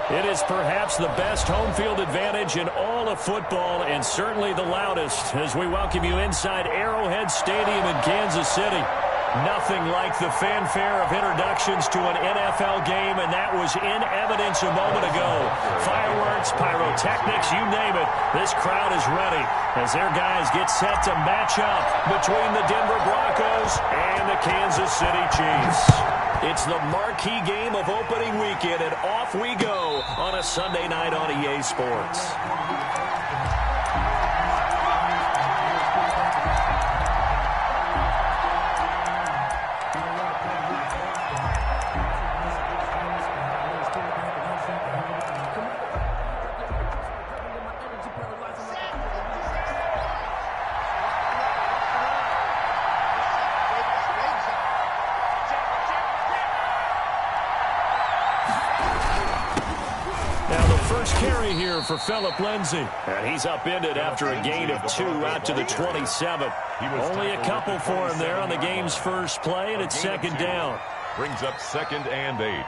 It is perhaps the best home field advantage in all of football, and certainly the loudest, as we welcome you inside Arrowhead Stadium in Kansas City. Nothing like the fanfare of introductions to an NFL game, and that was in evidence a moment ago. Fireworks, pyrotechnics, you name it. This crowd is ready as their guys get set to match up between the Denver Broncos and the Kansas City Chiefs. It's the marquee game of opening weekend, and off we go on a Sunday night on EA Sports. Carry here for Phillip Lindsay. And he's upended after a gain of 2 out to the 27. Only a couple for him there on the game's first play, and it's second down. Brings up 2nd and 8.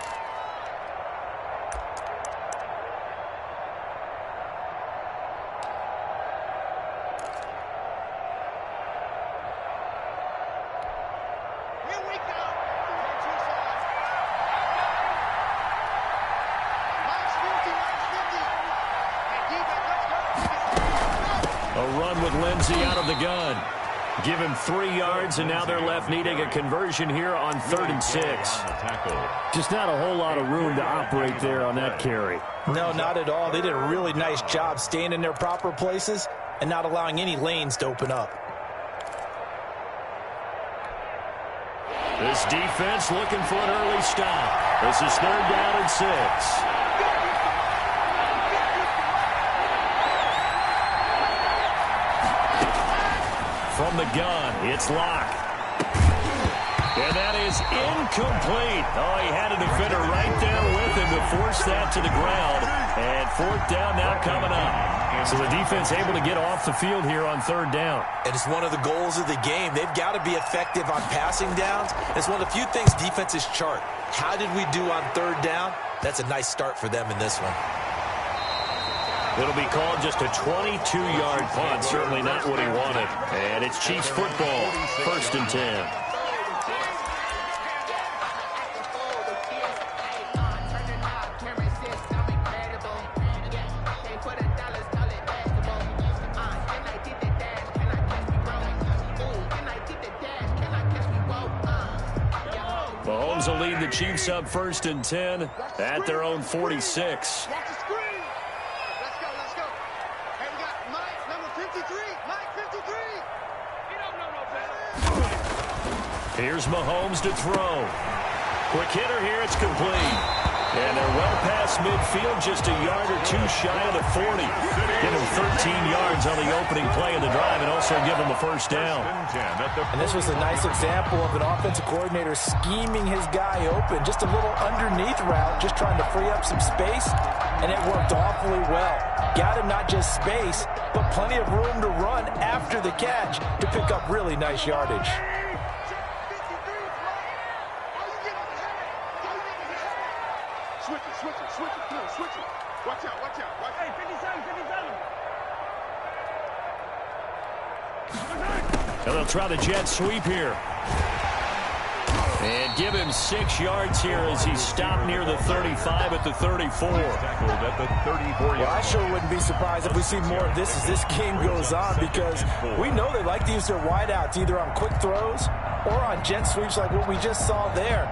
Out of the gun. Give him 3 yards, and now they're left needing a conversion here on 3rd and 6. Just not a whole lot of room to operate there on that carry. No, not at all. They did a really nice job staying in their proper places and not allowing any lanes to open up. This defense looking for an early stop. This is 3rd down and 6. From the gun, it's Locke. And that is incomplete. Oh, he had a defender right there with him to force that to the ground. And 4th down now coming up. So the defense able to get off the field here on 3rd down. And it's one of the goals of the game. They've got to be effective on passing downs. It's one of the few things defenses chart. How did we do on 3rd down? That's a nice start for them in this one. It'll be called just a 22-yard punt. Certainly not what he wanted. And it's Chiefs football, 1st and 10. Mahomes will lead the Chiefs up 1st and 10 at their own 46. Here's Mahomes to throw. Quick hitter here, it's complete. And they're well past midfield, just a yard or 2 shy of the 40. Give him 13 yards on the opening play of the drive and also give him a 1st down. And this was a nice example of an offensive coordinator scheming his guy open. Just a little underneath route, just trying to free up some space, and it worked awfully well. Got him not just space, but plenty of room to run after the catch to pick up really nice yardage. And they'll try the jet sweep here. And give him 6 yards here as he's stopped near the 35 at the 34. Well, I sure wouldn't be surprised if we see more of this as this game goes on, because we know they like to use their wideouts either on quick throws or on jet sweeps like what we just saw there.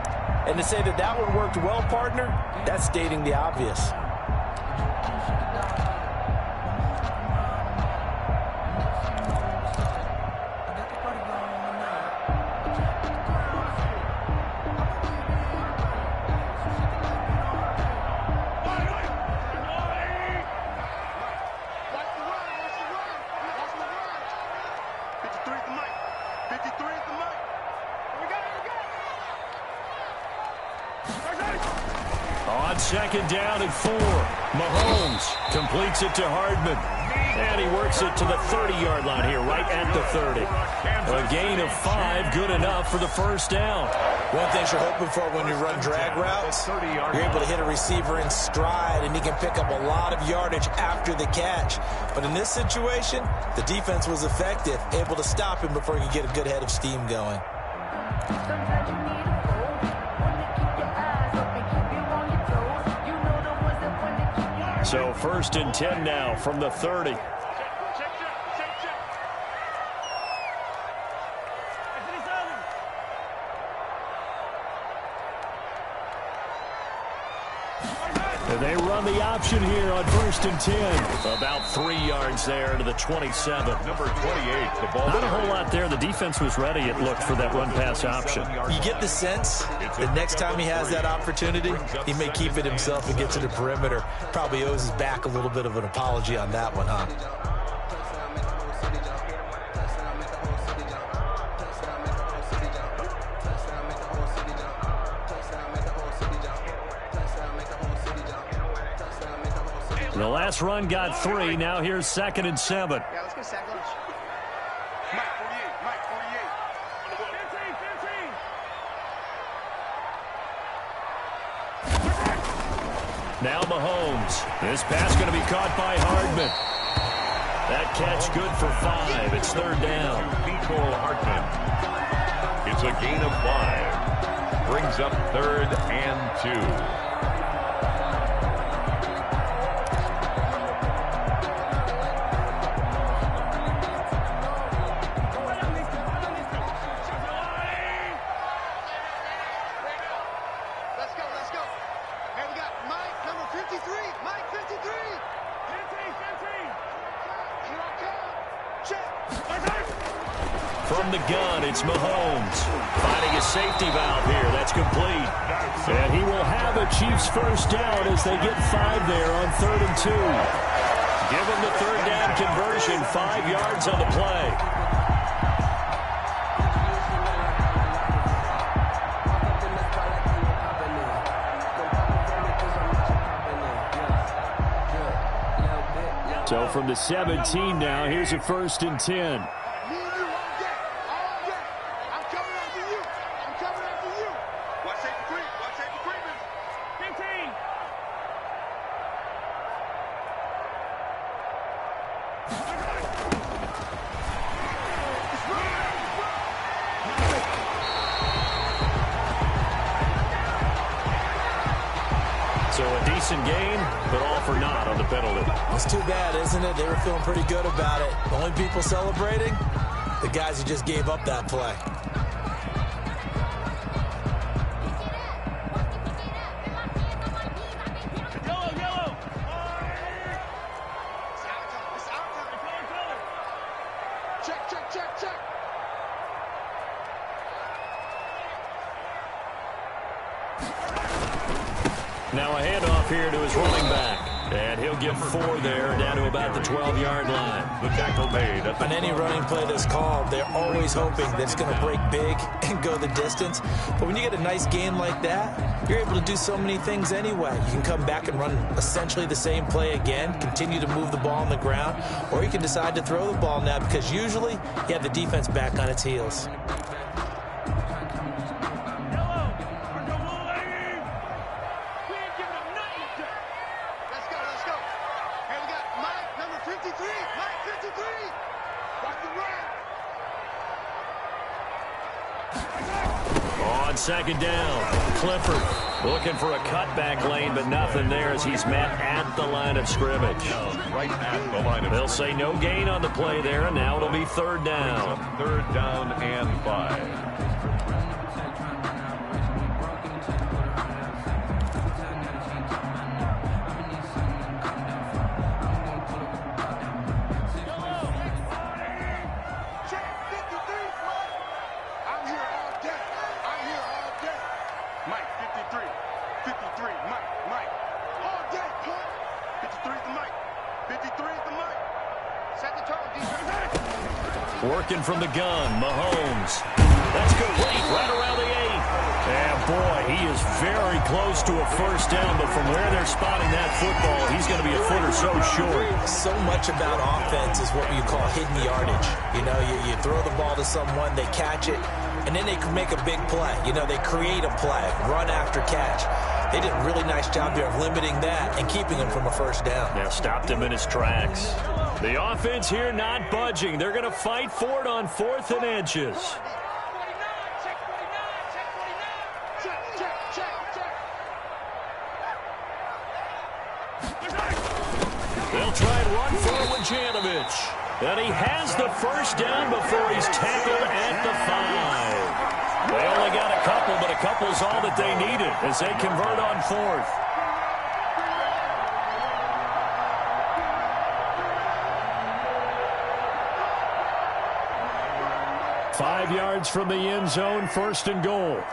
And to say that that one worked well, partner, that's stating the obvious. On 2nd down and 4, Mahomes completes it to Hardman. And he works it to the 30-yard line here, right at the 30. A gain of 5, good enough for the 1st down. One thing you're hoping for when you run drag routes, you're able to hit a receiver in stride, and he can pick up a lot of yardage after the catch. But in this situation, the defense was effective, able to stop him before he could get a good head of steam going. So 1st and 10 now from the 30. And they run the option here on 1st and 10. About 3 yards there to the 27. Number 28, the ball. Not a whole lot there. The defense was ready, it looked, for that run-pass option. You get the sense that next time he has that opportunity, he may keep it himself and get to the perimeter. Probably owes his back a little bit of an apology on that one, huh? The last run got 3. Now here's 2nd and 7. Yeah, let's get sack lunch. Mike 48. Mike 48. Now Mahomes. This pass going to be caught by Hardman. That catch good for 5. It's 3rd down. Hardman. It's a gain of 5. Brings up 3rd and 2. From the gun, it's Mahomes. Finding a safety valve here. That's complete. And he will have a Chiefs 1st down as they get 5 there on 3rd and 2. Give him the 3rd down conversion. 5 yards on the play. So from the 17 now, here's a 1st and 10. So a decent gain, but all for naught on the penalty. It's too bad, isn't it? They were feeling pretty good about it. The only people celebrating, the guys who just gave up that play. Now a handoff here to his running back. And he'll get 4 there, down to about the 12-yard line. The tackle made. On any running play that's called, they're always hoping that it's going to break big and go the distance. But when you get a nice gain like that, you're able to do so many things anyway. You can come back and run essentially the same play again, continue to move the ball on the ground, or you can decide to throw the ball now because usually you have the defense back on its heels. On 2nd down, Clifford looking for a cutback lane, but nothing there as he's met at the line of scrimmage. Right at the line of They'll say no gain on the play there, and now it'll be 3rd down. 3rd down and 5. Working from the gun, Mahomes. That's complete right around the 8. And Boy, he is very close to a first down, but from where they're spotting that football, he's going to be a foot or so short. So much about offense is what you call hidden yardage. You know, you throw the ball to someone, they catch it, and then they can make a big play. You know, they create a play, run after catch. They did a really nice job there of limiting that and keeping him from a first down. Now stopped him in his tracks. The offense here not budging. They're going to fight for it on 4th and inches. They'll try and run for it with Janovich. And he has the first down before he's tackled at the 5. They only got a couple, but a couple's all that they needed as they convert on 4th. Five yards from the end zone, 1st and goal.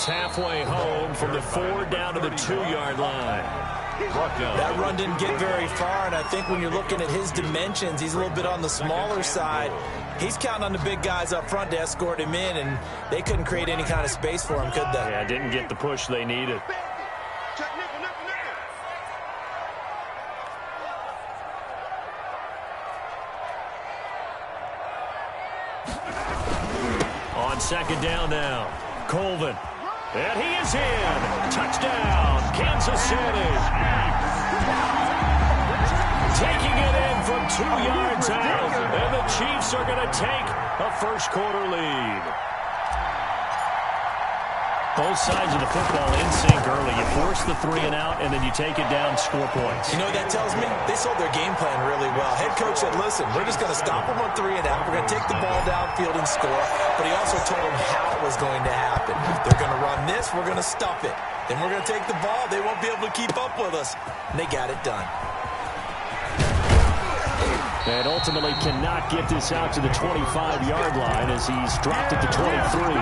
Halfway home from the 4 down to the 2-yard line. That run didn't get very far, and I think when you're looking at his dimensions, he's a little bit on the smaller side. He's counting on the big guys up front to escort him in, and they couldn't create any kind of space for him, could they? Yeah, didn't get the push they needed. On 2nd down now, Colvin. And he is in. Touchdown, Kansas City. Taking it in from 2 yards out. And the Chiefs are going to take a first-quarter lead. Both sides of the football in sync early. You force the 3 and out, and then you take it down, score points. You know what that tells me? They sold their game plan really well. Head coach said, listen, we're just going to stop them on 3 and out. We're going to take the ball downfield and score. But he also told them how it was going to happen. They're going to run this. We're going to stuff it. Then we're going to take the ball. They won't be able to keep up with us. And they got it done. And ultimately cannot get this out to the 25-yard line as he's dropped at the 23.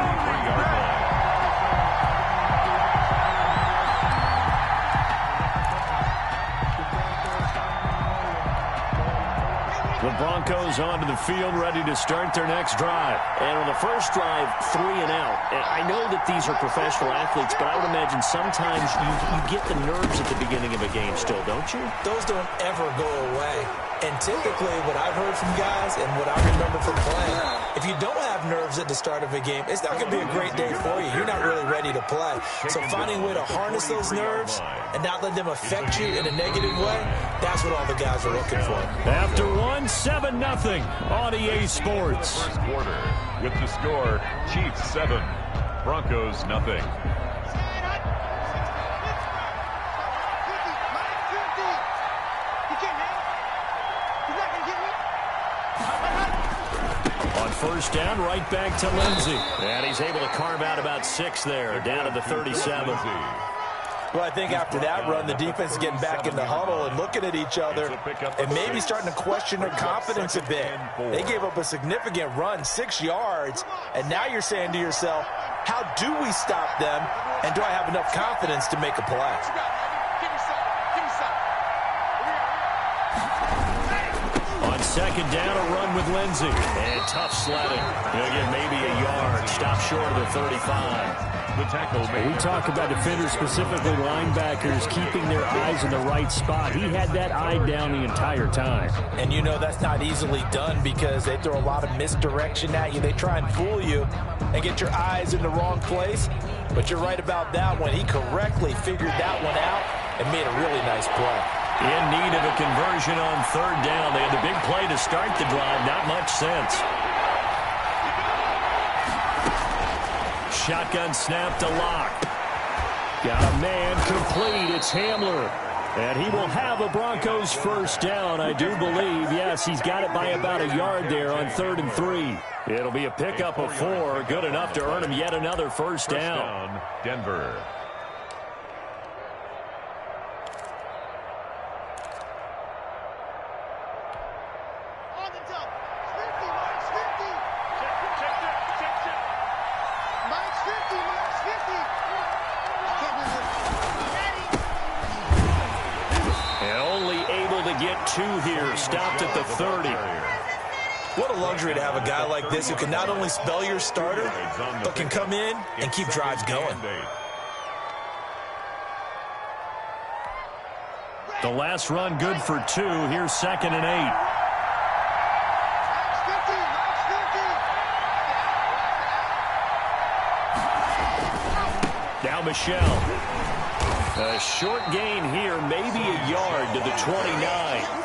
The Broncos onto the field, ready to start their next drive. And on the first drive, 3 and out. And I know that these are professional athletes, but I would imagine sometimes you get the nerves at the beginning of a game still, don't you? Those don't ever go away. And typically what I've heard from guys and what I remember from playing, if you don't have nerves at the start of a game, it's not going to be a great day for you. You're not really ready to play. So finding a way to harness those nerves and not let them affect you in a negative way, that's what all the guys are looking for. After 7-0 on EA Sports. First quarter with the score, Chiefs 7, Broncos nothing. On first down, right back to Lindsey. And he's able to carve out about 6 there, down to the 37. Well, I think after that run, the defense is getting back in the huddle and looking at each other and maybe starting to question their confidence a bit. They gave up a significant run, 6 yards, and now you're saying to yourself, how do we stop them, and do I have enough confidence to make a play? On 2nd down, a run with Lindsey. And tough sledding. He'll get maybe a yard. Stop short of the 35. The tackle made. We talk about defenders, specifically linebackers, keeping their eyes in the right spot. He had that eye down the entire time. And you know that's not easily done because they throw a lot of misdirection at you. They try and fool you and get your eyes in the wrong place. But you're right about that one. He correctly figured that one out and made a really nice play. In need of a conversion on 3rd down. They had the big play to start the drive. Not much sense. Shotgun snap to Locke. Got a man complete. It's Hamler. And he will have a Broncos first down, I do believe. Yes, he's got it by about a yard there on 3rd and 3. It'll be a pickup of 4. Good enough to earn him yet another first down. Denver. 2 here, stopped at the 30. What a luxury to have a guy like this who can not only spell your starter, but can come in and keep drives going. The last run good for 2. Here's 2nd and 8. Now Michelle. A short gain here, maybe a yard to the 29.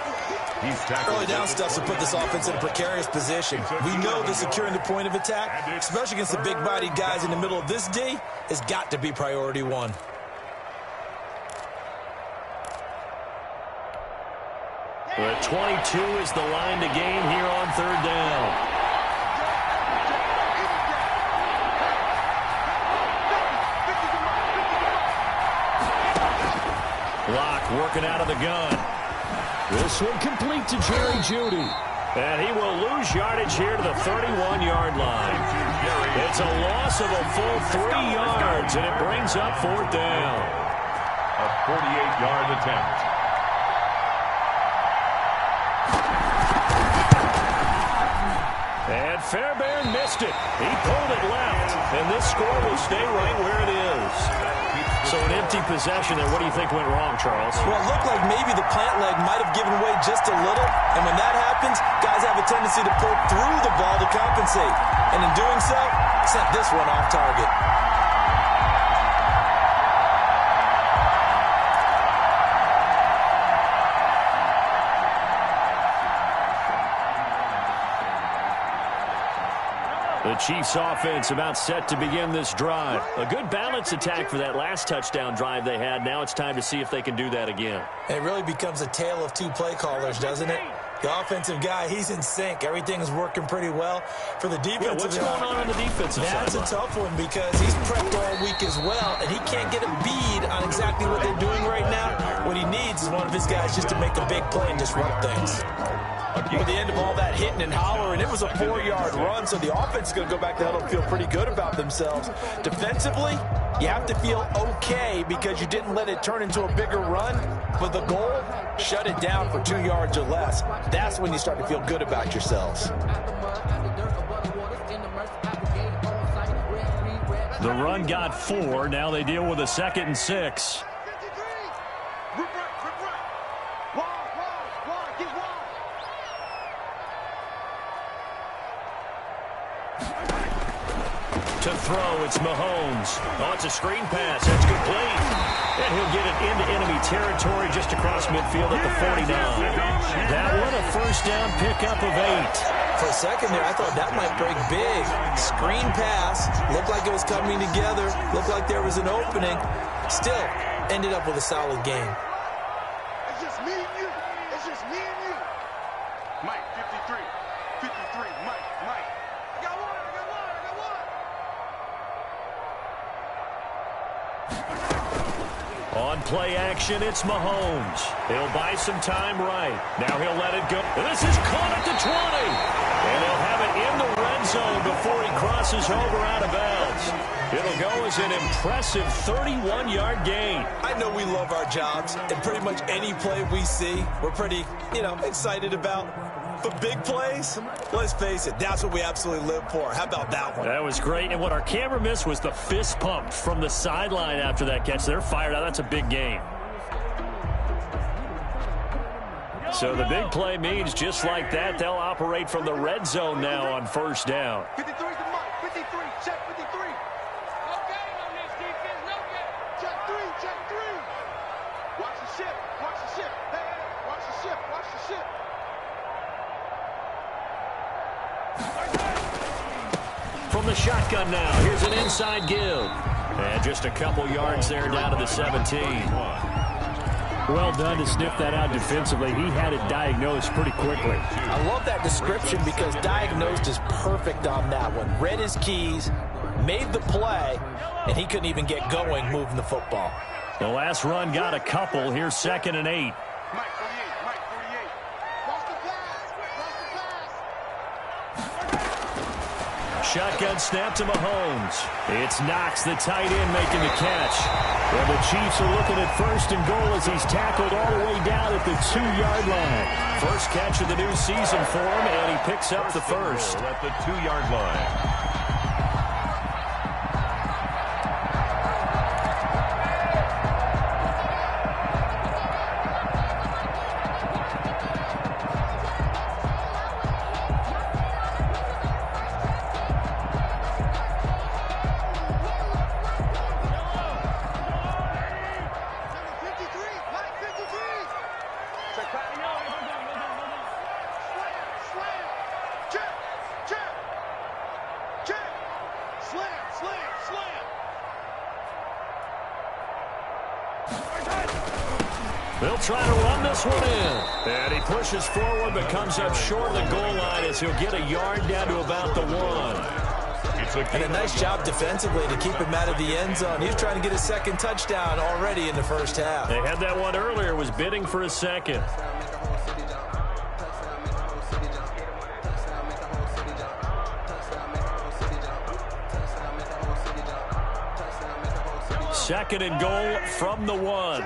Early down stuff to put this offense in a precarious position. We know that securing the point of attack, especially against the big-bodied guys in the middle of this D, has got to be priority 1. The 22 is the line to gain here on 3rd down. Locke working out of the gun. This one complete to Jerry Jeudy. And he will lose yardage here to the 31-yard line. It's a loss of a full 3 yards, and it brings up 4th down. A 48-yard attempt. And Fairbairn missed it. He pulled it left, and this score will stay right where it is. So an empty possession there. What do you think went wrong, Charles? Well, it looked like maybe the plant leg might have given way just a little. And when that happens, guys have a tendency to pull through the ball to compensate. And in doing so, sent this one off target. The Chiefs offense about set to begin this drive. A good balance attack for that last touchdown drive they had. Now it's time to see if they can do that again. And it really becomes a tale of 2 play callers, doesn't it? The offensive guy, he's in sync. Everything's working pretty well. For the defensive what's going on the defensive side? That's a tough one because he's prepped all week as well, and he can't get a bead on exactly what they're doing right now. What he needs is one of his guys just to make a big play and disrupt things. At the end of all that hitting and hollering, it was a 4-yard run, so the offense is going to go back to huddle and feel pretty good about themselves. Defensively, you have to feel okay because you didn't let it turn into a bigger run, but the goal, shut it down for 2 yards or less. That's when you start to feel good about yourselves. The run got 4. Now they deal with a 2nd and 6. To throw, it's Mahomes. Oh, it's a screen pass. That's complete. And he'll get it into enemy territory just across midfield at the 49. That one a 1st down pickup of 8. For a second there, I thought that might break big. Screen pass. Looked like it was coming together. Looked like there was an opening. Still, ended up with a solid game. It's just me and you. It's just me and you. Mike, 53. 53. Mike. I got one. On play action, it's Mahomes. He'll buy some time right. Now he'll let it go. And this is caught at the 20. And he'll have it in the red zone before he crosses over out of bounds. It'll go as an impressive 31-yard gain. I know we love our jobs, and pretty much any play we see, we're pretty, excited about. But big plays, let's face it, that's what we absolutely live for. How about that one? That was great. And what our camera missed was the fist pump from the sideline after that catch. They're fired out. That's a big gain. So the big play means just like that, they'll operate from the red zone now on 1st down. 53 to Mike. 53. Check 53. No game on this defense. No game. Check 3. Watch the ship. Hey, watch the ship. From the shotgun now, here's an inside give. And just a couple yards there down to the 17. Well done to sniff that out defensively. He had it diagnosed pretty quickly. I love that description because diagnosed is perfect on that one. Read his keys, made the play, and he couldn't even get going moving the football. The last run got a couple. Here's 2nd and 8. Mike 48. Watch the pass. shotgun snap to Mahomes. It's Knox, the tight end, making the catch. And the Chiefs are looking at 1st and goal as he's tackled all the way down at the 2-yard line. First catch of the new season for him, and he picks up the first. At the 2-yard line. They'll try to run this one in. And he pushes forward but comes up short of the goal line as he'll get a yard down to about the 1. And a nice job defensively to keep him out of the end zone. He's trying to get his 2nd touchdown already in the first half. They had that one earlier, was bidding for a 2nd. Second and goal from the 1.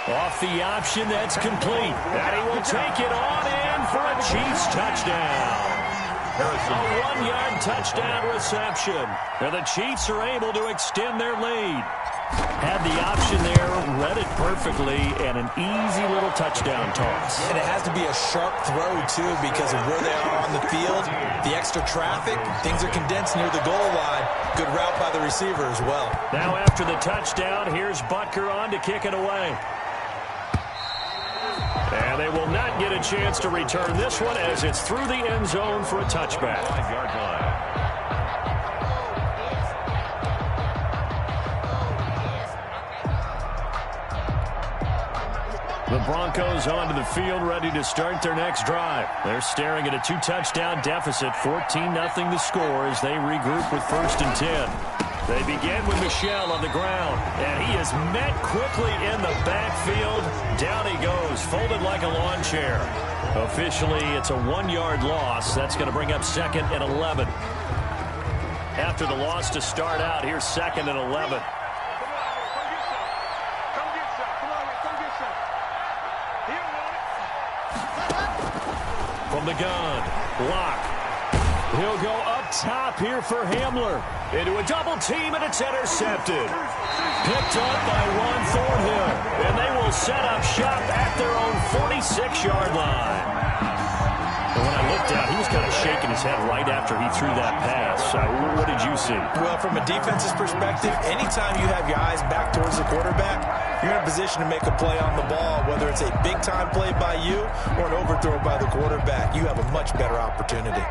Off the option, that's complete. And he will take it on in for a Chiefs touchdown. A 1-yard touchdown reception. And the Chiefs are able to extend their lead. Had the option there, read it perfectly, and an easy little touchdown toss. And it has to be a sharp throw, too, because of where they are on the field, the extra traffic, things are condensed near the goal line. Good route by the receiver as well. Now after the touchdown, here's Butker on to kick it away. And they will not get a chance to return this one as it's through the end zone for a touchback. 5-yard line. The Broncos onto the field, ready to start their next drive. They're staring at a 2-touchdown deficit, 14-0 the score as they regroup with 1st and 10. They begin with Michel on the ground, and he is met quickly in the backfield. Down he goes, folded like a lawn chair. Officially, it's a 1-yard loss. That's going to bring up 2nd and 11. After the loss to start out, here's 2nd and 11. From the gun, block. He'll go up top here for Hamler. Into a double team, and it's intercepted. Picked up by Juan Thornhill. And they will set up shop at their own 46-yard line. And when I looked out, he was kind of shaking his head right after he threw that pass. What did you see? Well, from a defense's perspective, anytime you have your eyes back towards the quarterback, you're in a position to make a play on the ball, whether it's a big-time play by you or an overthrow by the quarterback. You have a much better opportunity.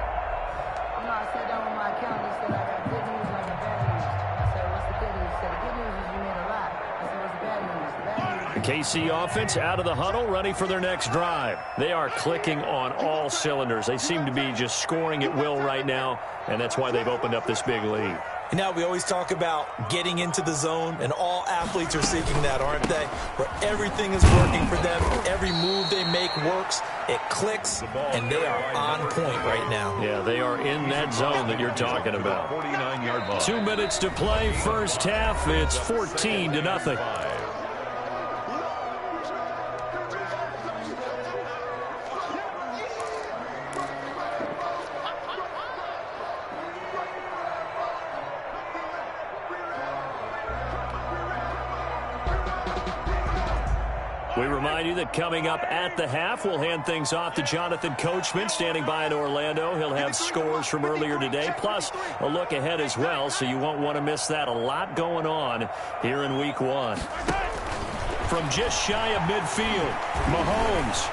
I sat down with my accountant and said, I got good news and I got bad news. I said, what's the good news? He said, the good news is you made a lot. I said, what's the bad news? The bad news. The KC offense out of the huddle, ready for their next drive. They are clicking on all cylinders. They seem to be just scoring at will right now, and that's why they've opened up this big lead. And now we always talk about getting into the zone, and all athletes are seeking that, aren't they? Where everything is working for them, every move they make works, it clicks, and they are on point right now. Yeah, they are in that zone that you're talking about. 49-yard line. 2 minutes to play, first half. It's 14-0. We remind you that coming up at the half, we'll hand things off to Jonathan Coachman, standing by in Orlando. He'll have scores from earlier today, plus a look ahead as well, so you won't want to miss that. A lot going on here in Week 1. From just shy of midfield, Mahomes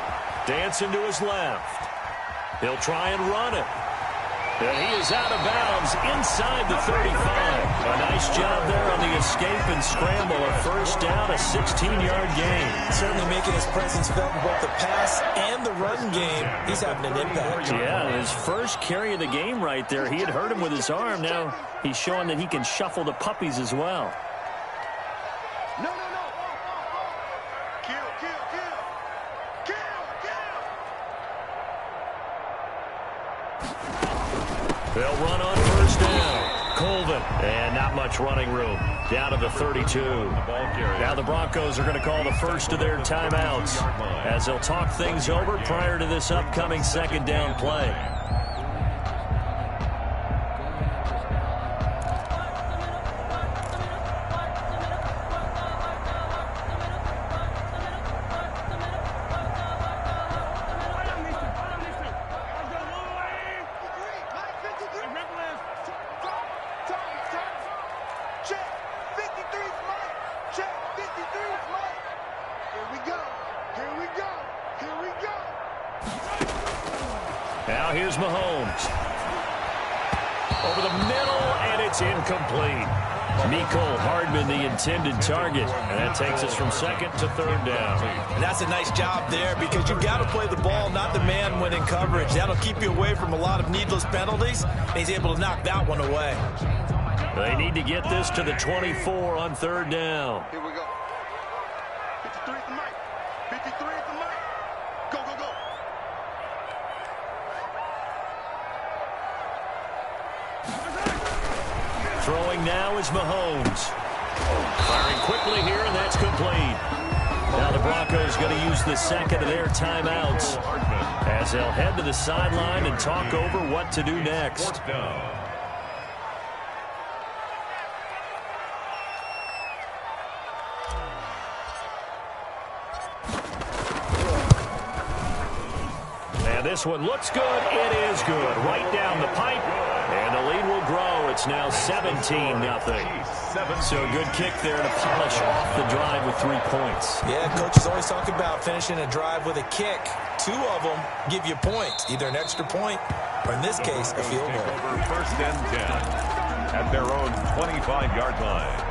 dancing to his left. He'll try and run it. And he is out of bounds inside the 35. A nice job there on the escape and scramble. A first down, a 16-yard gain. Certainly making his presence felt in both the pass and the run game. He's having an impact. Yeah, his first carry of the game right there. He had hurt him with his arm. Now he's showing that he can shuffle the puppies as well. No. Kill. They'll run on first down. Colvin. And not much running room. Down to the 32. Now the Broncos are going to call the first of their timeouts as they'll talk things over prior to this upcoming second down play. Now here's Mahomes. Over the middle, and it's incomplete. Mecole Hardman, the intended target. And that takes us from second to third down. And that's a nice job there because you've got to play the ball, not the man when in coverage. That'll keep you away from a lot of needless penalties, and he's able to knock that one away. They need to get this to the 24 on third down. Here we go. 53 at the mic. 53 at the mic. Go. Throwing now is Mahomes. Firing quickly here, and that's complete. Now the Broncos going to use the second of their timeouts as they'll head to the sideline and talk over what to do next. And this one looks good. It is good. Right down the pipe. And the lead will grow. It's now 17-0. So a good kick there to polish off the drive with 3 points. Yeah, coaches always talk about finishing a drive with a kick. 2 of them give you points, either an extra point or, in this case, a field goal. First and 10 at their own 25-yard line.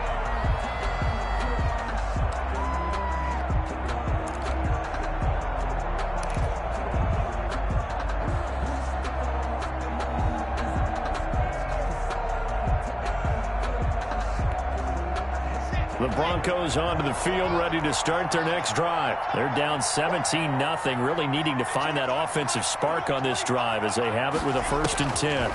The Broncos onto the field, ready to start their next drive. They're down 17-0, really needing to find that offensive spark on this drive as they have it with a 1st and 10.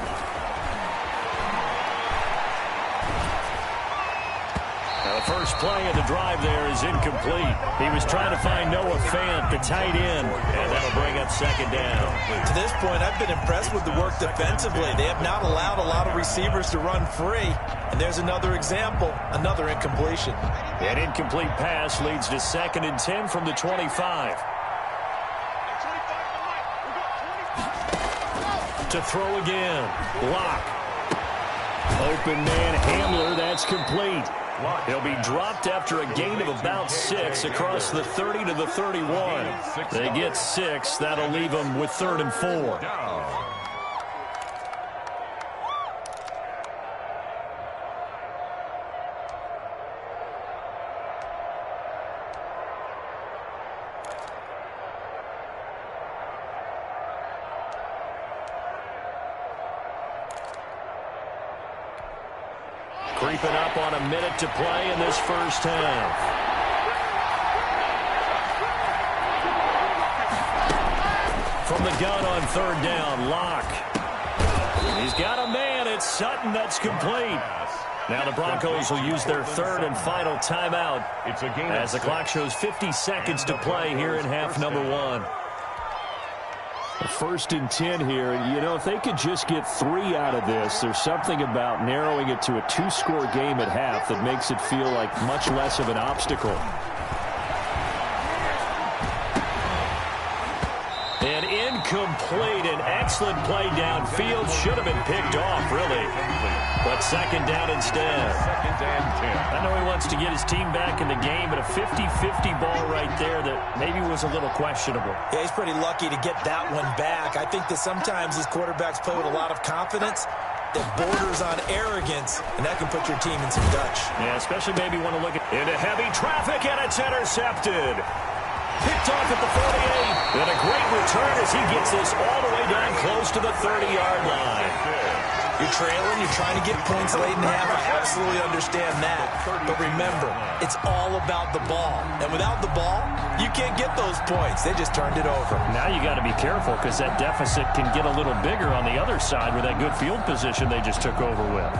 Now the first play of the drive there is incomplete. He was trying to find Noah Fant, the tight end, and that'll bring up second down. To this point, I've been impressed with the work defensively. They have not allowed a lot of receivers to run free. And there's another example, another incompletion. An incomplete pass leads to 2nd and 10 from the 25. To throw again. Lock. Open man Hamler, that's complete. He'll be dropped after a gain of about 6 across the 30 to the 31. They get 6. That'll leave them with 3rd and 4. Creeping up on a minute to play in this first half. From the gun on 3rd down, Locke. He's got a man. It's Sutton. That's complete. Now the Broncos will use their 3rd and final timeout as the clock shows 50 seconds to play here in half number 1. 1st and 10 here. You know, if they could just get 3 out of this, there's something about narrowing it to a 2-score game at half that makes it feel like much less of an obstacle. And incomplete. An excellent play downfield. Should have been picked off, really. But second down instead. Second and 10. I know he wants to get his team back in the game, but a 50-50 ball right there that maybe was a little questionable. Yeah, he's pretty lucky to get that one back. I think that sometimes these quarterbacks play with a lot of confidence that borders on arrogance, and that can put your team in some Dutch. Yeah, especially maybe want to look into heavy traffic, and it's intercepted. Picked off at the 48, and a great return as he gets this all the way down close to the 30-yard line. You're trailing, you're trying to get points late in the half. I absolutely understand that. But remember, it's all about the ball. And without the ball, you can't get those points. They just turned it over. Now you got to be careful because that deficit can get a little bigger on the other side with that good field position they just took over with.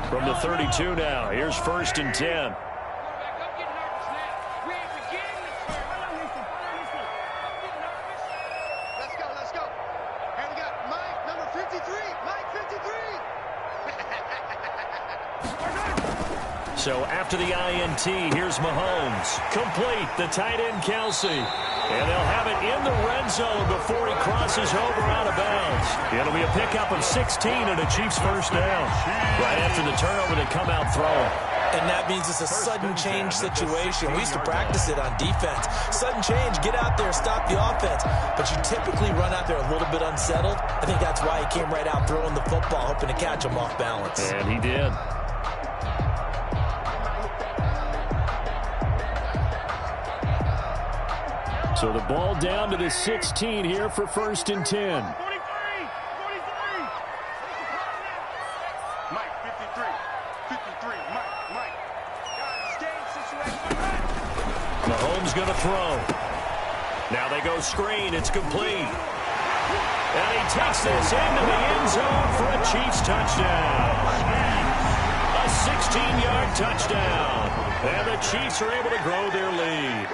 From the 32 now, here's 1st and 10. So after the INT, here's Mahomes. Complete, the tight end Kelsey. And they'll have it in the red zone before he crosses over out of bounds. It'll be a pickup of 16 and a Chiefs first down. Right after the turnover, they come out throwing. And that means it's a sudden change situation. We used to practice it on defense. Sudden change, get out there, stop the offense. But you typically run out there a little bit unsettled. I think that's why he came right out throwing the football, hoping to catch him off balance. And he did. So the ball down to the 16 here for 1st and 10. Mahomes going to throw. Now they go screen. It's complete. And he takes this into the end zone for a Chiefs touchdown. A 16-yard touchdown. And the Chiefs are able to grow their lead.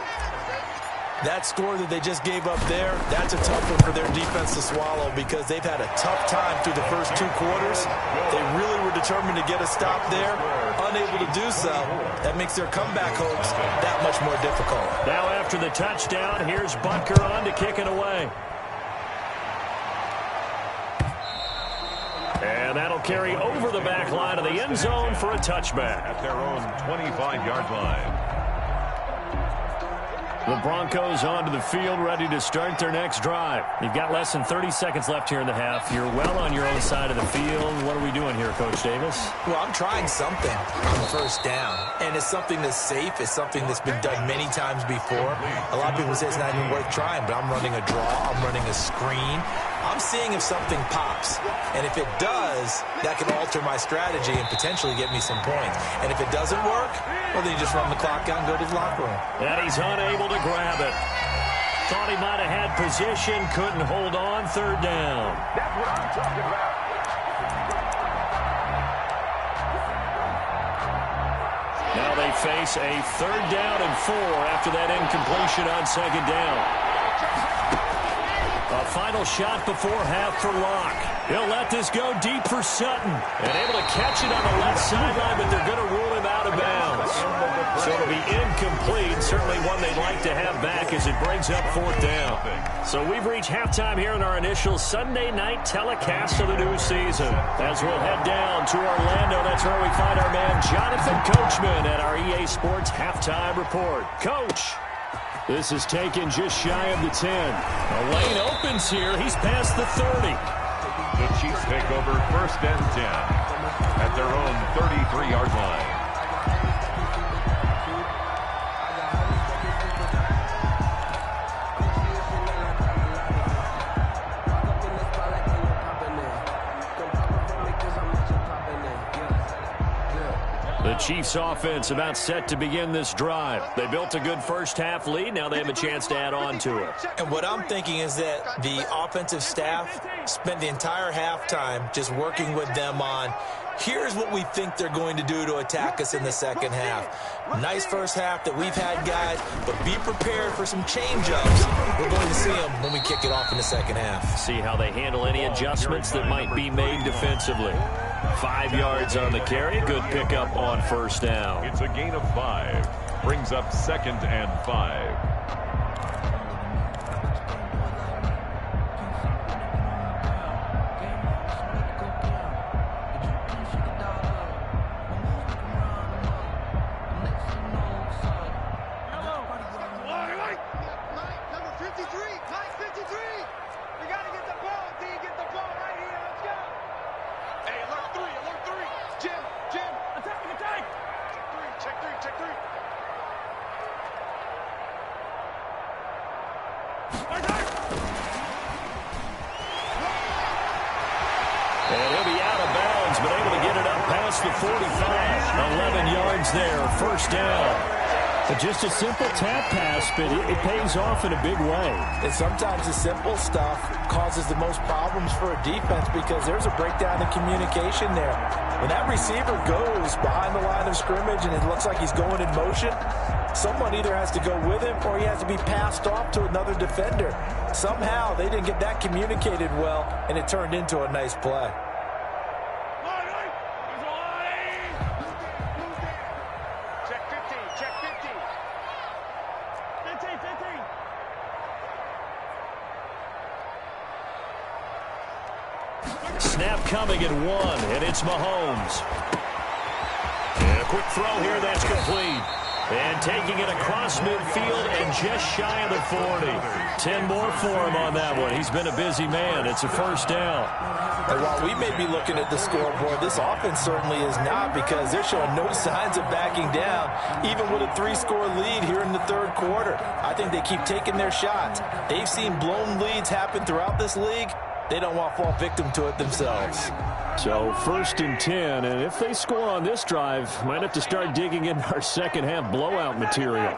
That score that they just gave up there, that's a tough one for their defense to swallow because they've had a tough time through the first 2 quarters. They really were determined to get a stop there, unable to do so. That makes their comeback hopes that much more difficult. Now after the touchdown, here's Butker on to kick it away. And that'll carry over the back line of the end zone for a touchback. At their own 25-yard line. The Broncos onto the field, ready to start their next drive. You've got less than 30 seconds left here in the half. You're well on your own side of the field. What are we doing here, Coach Davis? Well, I'm trying something on first down, and it's something that's safe. It's something that's been done many times before. A lot of people say it's not even worth trying, but I'm running a draw. I'm running a screen. I'm seeing if something pops, and if it does, that can alter my strategy and potentially get me some points. And if it doesn't work, well, then you just run the clock out and go to the locker room. And he's unable to grab it. Thought he might have had position, couldn't hold on, 3rd down. That's what I'm talking about. Now they face a 3rd down and 4 after that incompletion on 2nd down. A final shot before half for Locke. He'll let this go deep for Sutton. And able to catch it on the left sideline, but they're going to rule him out of bounds. So it'll be incomplete. Certainly one they'd like to have back as it brings up 4th down. So we've reached halftime here in our initial Sunday night telecast of the new season. As we'll head down to Orlando, that's where we find our man Jonathan Coachman at our EA Sports Halftime Report. Coach. This is taken just shy of the 10. A lane opens here. He's past the 30. The Chiefs take over 1st and 10 at their own 33-yard line. The Chiefs offense about set to begin this drive. They built a good first half lead. Now they have a chance to add on to it. And what I'm thinking is that the offensive staff spent the entire halftime just working with them on, here's what we think they're going to do to attack us in the second half. Nice first half that we've had, guys, but be prepared for some change-ups. We're going to see them when we kick it off in the second half. See how they handle any adjustments that might be made defensively. 5 yards on the carry. Good pickup on first down. It's a gain of 5. Brings up 2nd and 5. And he'll be out of bounds, but able to get it up past the 45. 11 yards there, first down. But just a simple tap pass, but it pays off in a big way. And sometimes the simple stuff causes the most problems for a defense because there's a breakdown in communication there. When that receiver goes behind the line of scrimmage and it looks like he's going in motion, someone either has to go with him or he has to be passed off to another defender. Somehow they didn't get that communicated well, and it turned into a nice play. Snap coming at 1, and it's Mahomes. And a quick throw here, that's complete. And taking it across midfield and just shy of the 40. 10 more for him on that one. He's been a busy man. It's a first down. And while we may be looking at the scoreboard, this offense certainly is not because they're showing no signs of backing down, even with a 3-score lead here in the third quarter. I think they keep taking their shots. They've seen blown leads happen throughout this league. They don't want to fall victim to it themselves. So 1st and 10, and if they score on this drive, might have to start digging in our second half blowout material.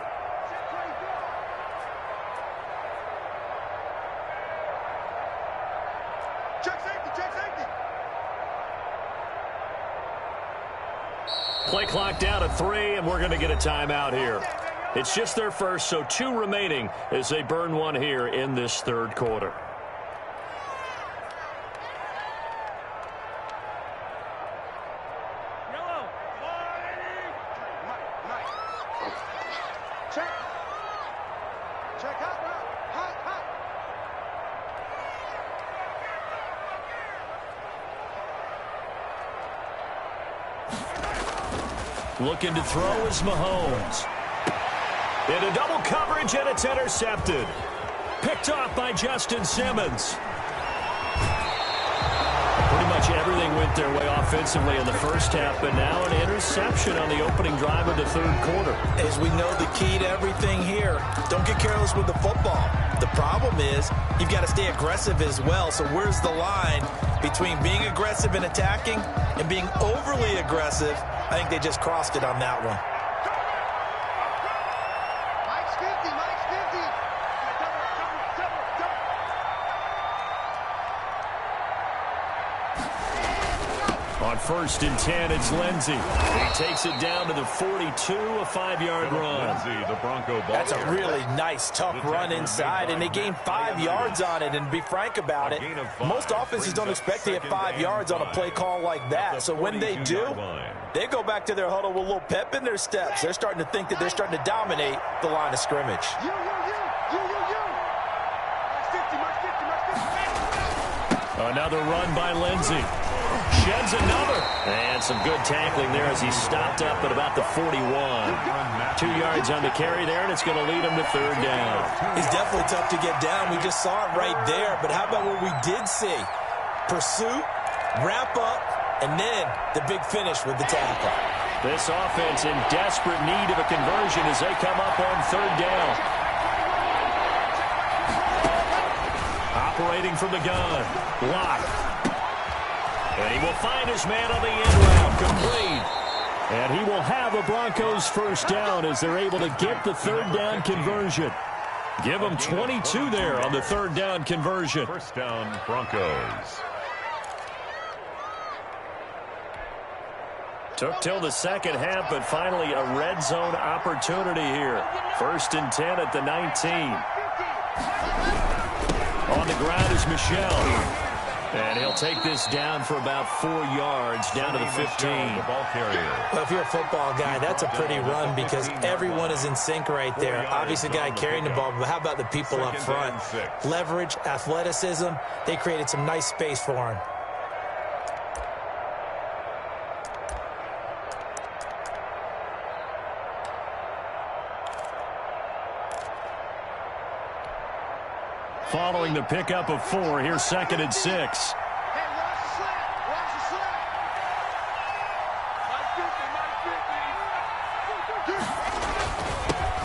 Check safety, check safety. Play clock down to 3, and we're going to get a timeout here. It's just their first, so 2 remaining as they burn one here in this third quarter. Looking to throw is Mahomes. Into double coverage, and it's intercepted. Picked off by Justin Simmons. Pretty much everything went their way offensively in the first half, but now an interception on the opening drive of the third quarter. As we know, the key to everything here, don't get careless with the football. The problem is you've got to stay aggressive as well. So where's the line between being aggressive and attacking and being overly aggressive? I think they just crossed it on that one. Mike's 50, Mike's 50. On 1st and 10, it's Lindsey. He takes it down to the 42, a 5-yard run. Lindsey, the Bronco ball. That's a really nice, tough run inside, and they gained 5 yards on it. And to be frank about it, most offenses don't expect to get 5 yards on a play call like that. So when they do, they go back to their huddle with a little pep in their steps. They're starting to think that they're starting to dominate the line of scrimmage. You. Mike's 50, Mike's 50, Mike's 50. Another run by Lindsey. Sheds another. And some good tackling there as he stopped up at about the 41. 2 yards on the carry there, and it's going to lead him to third down. It's definitely tough to get down. We just saw it right there. But how about what we did see? Pursuit, wrap up, and then the big finish with the tackle. This offense in desperate need of a conversion as they come up on third down. Operating from the gun. Lock. And he will find his man on the end route, complete. And he will have a Broncos first down as they're able to get the third down conversion. Give them 22 there on the third down conversion. First down, Broncos. Took till the second half, but finally a red zone opportunity here. 1st and 10 at the 19. On the ground is Michel. And he'll take this down for about 4 yards, down to the 15. The ball carrier. Well, if you're a football guy, that's a pretty run because everyone is in sync right there. Obviously, the guy carrying the ball, but how about the people up front? Leverage, athleticism, they created some nice space for him. Following the pickup of 4, here's 2nd and 6. Hey, watch the slant. Watch the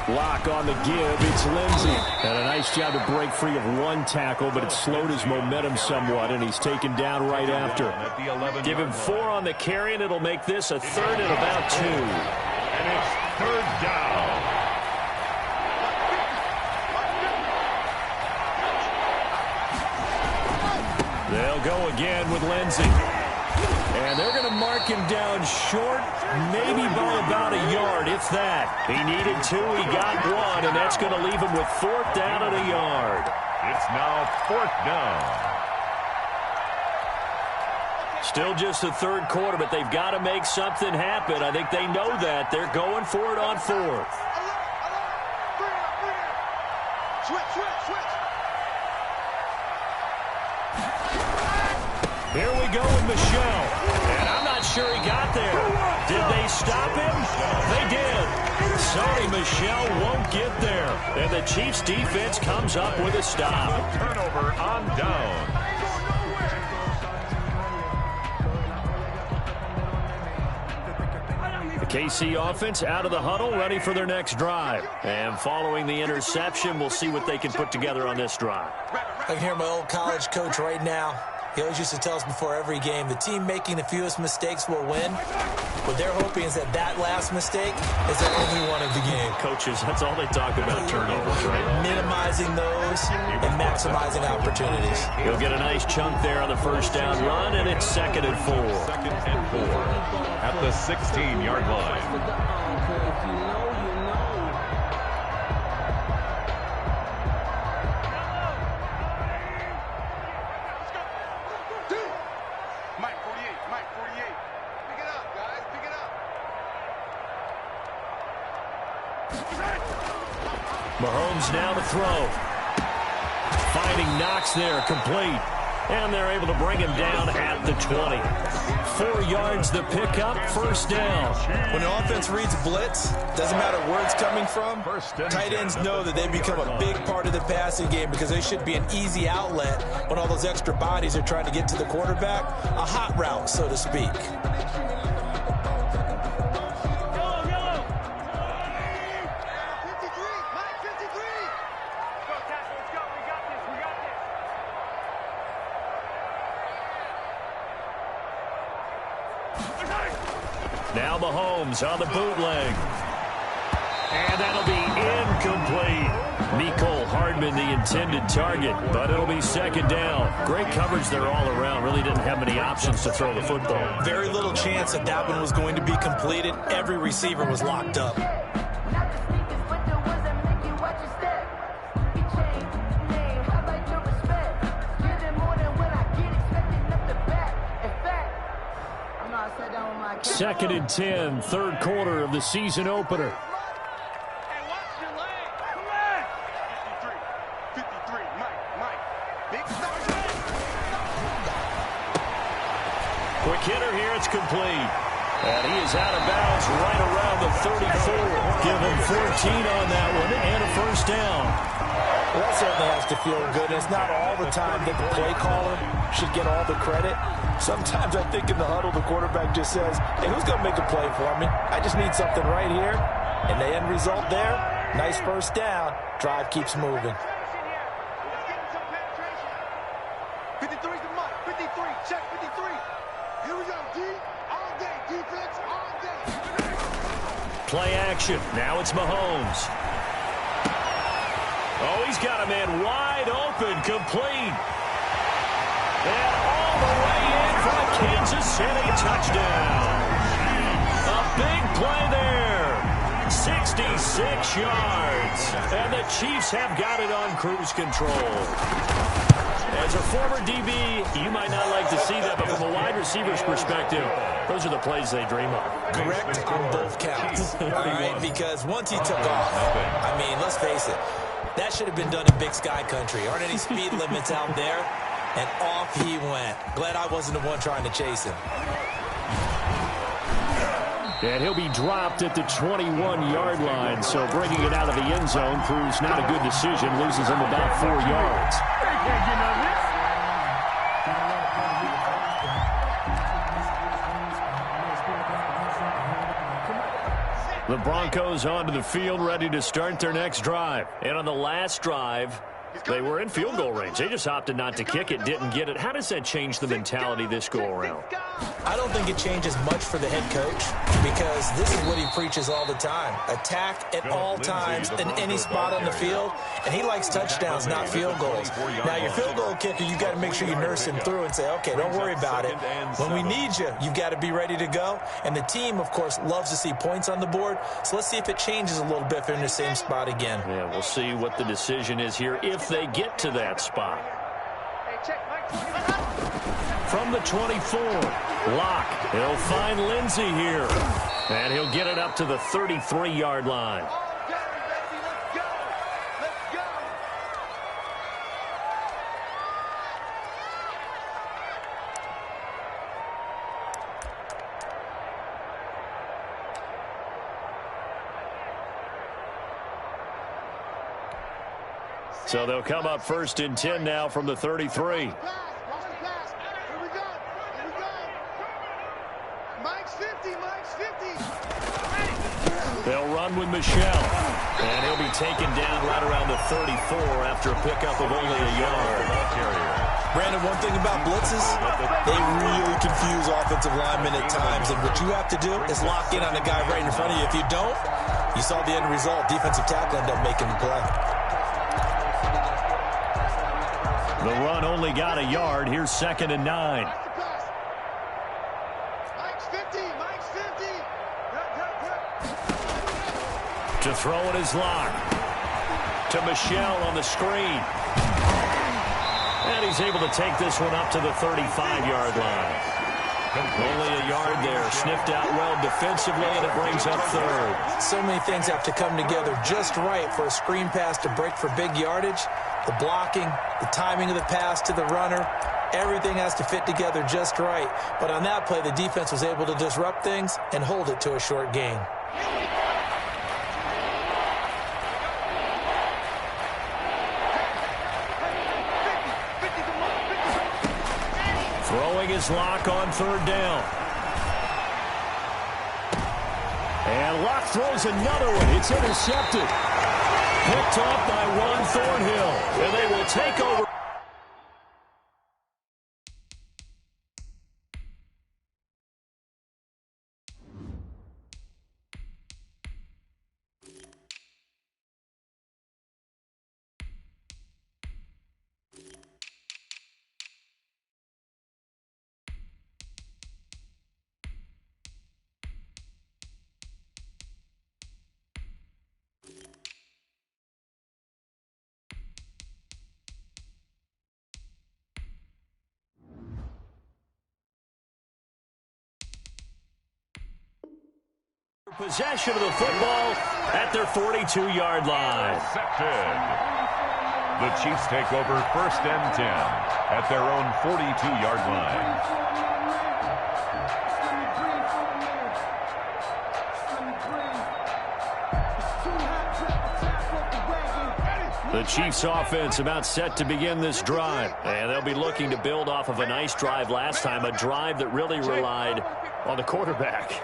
slant. Lock on the give. It's Lindsey. And a nice job to break free of 1 tackle, but it slowed his momentum somewhat, and he's taken down right after. Give him 4 on the carry, and it'll make this a 3rd and about 2. And it's 3rd down. They'll go again with Lindsey. And they're going to mark him down short, maybe by about a yard, if that. He needed 2, he got 1, and that's going to leave him with 4th down and a yard. It's now 4th down. Still just the 3rd quarter, but they've got to make something happen. I think they know that. They're going for it on 4th. Switch. Here we go with Michelle. And I'm not sure he got there. Did they stop him? They did. Sorry, Michelle won't get there. And the Chiefs defense comes up with a stop. Turnover on down. The KC offense out of the huddle, ready for their next drive. And following the interception, we'll see what they can put together on this drive. I can hear my old college coach right now. He always used to tell us before every game, the team making the fewest mistakes will win. What they're hoping is that last mistake is the only one of the game. Coaches, that's all they talk about, turnovers, right? Minimizing those and maximizing opportunities. He'll get a nice chunk there on the 1st down run, and it's 2nd and 4. 2nd and 4 at the 16-yard line. Mahomes now to throw. Finding Knox there, complete. And they're able to bring him down at the 20. 4 yards the pickup, 1st down. When the offense reads blitz, doesn't matter where it's coming from, tight ends know that they become a big part of the passing game because they should be an easy outlet when all those extra bodies are trying to get to the quarterback. A hot route, so to speak. Now Mahomes on the bootleg. And that'll be incomplete. Nicole Hardman, the intended target, but it'll be 2nd down. Great coverage there all around. Really didn't have many options to throw the football. Very little chance that one was going to be completed. Every receiver was locked up. Second and 10, 3rd quarter of the season opener. Hey, watch your leg. 53, Mike. Big stop. Quick hitter here, it's complete. And he is out of bounds right around the 34. Give him 14 on that one and a 1st down. Well, that certainly has to feel good. It's not all the time that the play caller should get all the credit. Sometimes I think in the huddle, the quarterback just says, hey, who's going to make a play for me? I just need something right here. And the end result there, nice 1st down. Drive keeps moving. 53's the mark. 53. Check 53. Here we go, D. All day. Defense, all day. Play action. Now it's Mahomes. Oh, he's got a man wide open, complete. And all the way in for a Kansas City touchdown. A big play there. 66 yards. And the Chiefs have got it on cruise control. As a former DB, you might not like to see that, but from a wide receiver's perspective, those are the plays they dream of. Correct on both counts. All right, because once he took off, I mean, let's face it, that should have been done in Big Sky Country. Aren't any speed limits out there? And off he went. Glad I wasn't the one trying to chase him. And he'll be dropped at the 21-yard line, so bringing it out of the end zone proves not a good decision. Loses him about 4 yards. The Broncos onto the field, ready to start their next drive. And on the last drive, they were in field goal range. They just opted not to kick it, didn't get it. How does that change the mentality this go-around? I don't think it changes much for the head coach because this is what he preaches all the time. Attack at all times in any spot on the field, and he likes touchdowns, not field goals. Now, your field goal kicker, you've got to make sure you nurse him through and say, okay, don't worry about it. When we need you, you've got to be ready to go. And the team, of course, loves to see points on the board, so let's see if it changes a little bit if they're in the same spot again. Yeah, we'll see what the decision is here if they get to that spot. From the 24, Locke. He'll find Lindsey here. And he'll get it up to the 33-yard line. So they'll come up 1st and 10 now from the 33. They'll run with Michelle. And he'll be taken down right around the 34 after a pickup of only a yard. Brandon, one thing about blitzes, they really confuse offensive linemen at times. And what you have to do is lock in on the guy right in front of you. If you don't, you saw the end result. Defensive tackle ended up making the play. The run only got a yard. Here's 2nd and 9. To throw it is Locke. To Michelle on the screen. And he's able to take this one up to the 35-yard line. Only a yard there. Sniffed out well defensively, and it brings up 3rd. So many things have to come together just right for a screen pass to break for big yardage. The blocking, the timing of the pass to the runner, everything has to fit together just right. But on that play, the defense was able to disrupt things and hold it to a short gain. Throwing his Locke on 3rd down. And Locke throws another one. It's intercepted. Picked off by Ron Thornhill. And they will take over. Possession of the football at their 42-yard line. The Chiefs take over 1st and 10 at their own 42-yard line. The Chiefs offense about set to begin this drive. And they'll be looking to build off of a nice drive last time, a drive that really relied on the quarterback.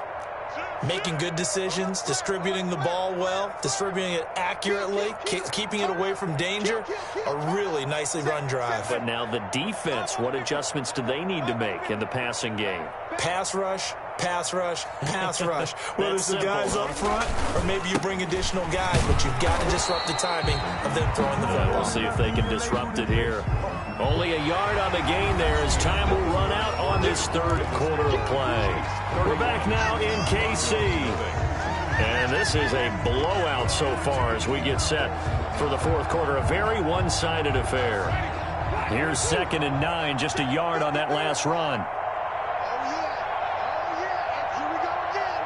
Making good decisions, distributing the ball well, distributing it accurately, keeping it away from danger. A really nicely run drive. But now the defense, what adjustments do they need to make in the passing game? Pass rush, pass rush, pass rush. Whether it's the guys up front or maybe you bring additional guys, but you've got to disrupt the timing of them throwing the football. We'll see if they can disrupt it here. Only a yard on the gain there as time will run out on this 3rd quarter of play. We're back now in KC. And this is a blowout so far as we get set for the 4th quarter. A very one-sided affair. Here's 2nd and 9, just a yard on that last run. Oh, yeah. Here we go again.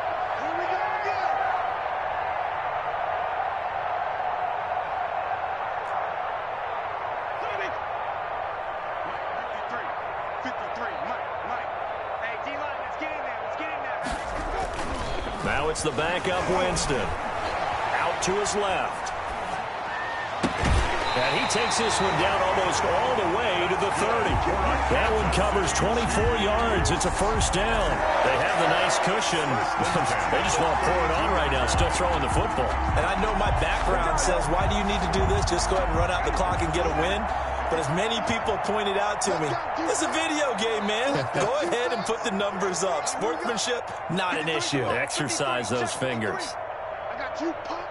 Mike. Hey, D-line, let's get in there. Now it's the backup Winston. Out to his left. And he takes this one down almost all the way to the 30. That one covers 24 yards. It's a first down. They have the nice cushion. They just want to pour it on right now, still throwing the football. And I know my background says, why do you need to do this? Just go ahead and run out the clock and get a win. But as many people pointed out to me, it's a video game, man. Go ahead and put the numbers up. Sportsmanship, not an issue. Exercise those fingers. I got you, Pop.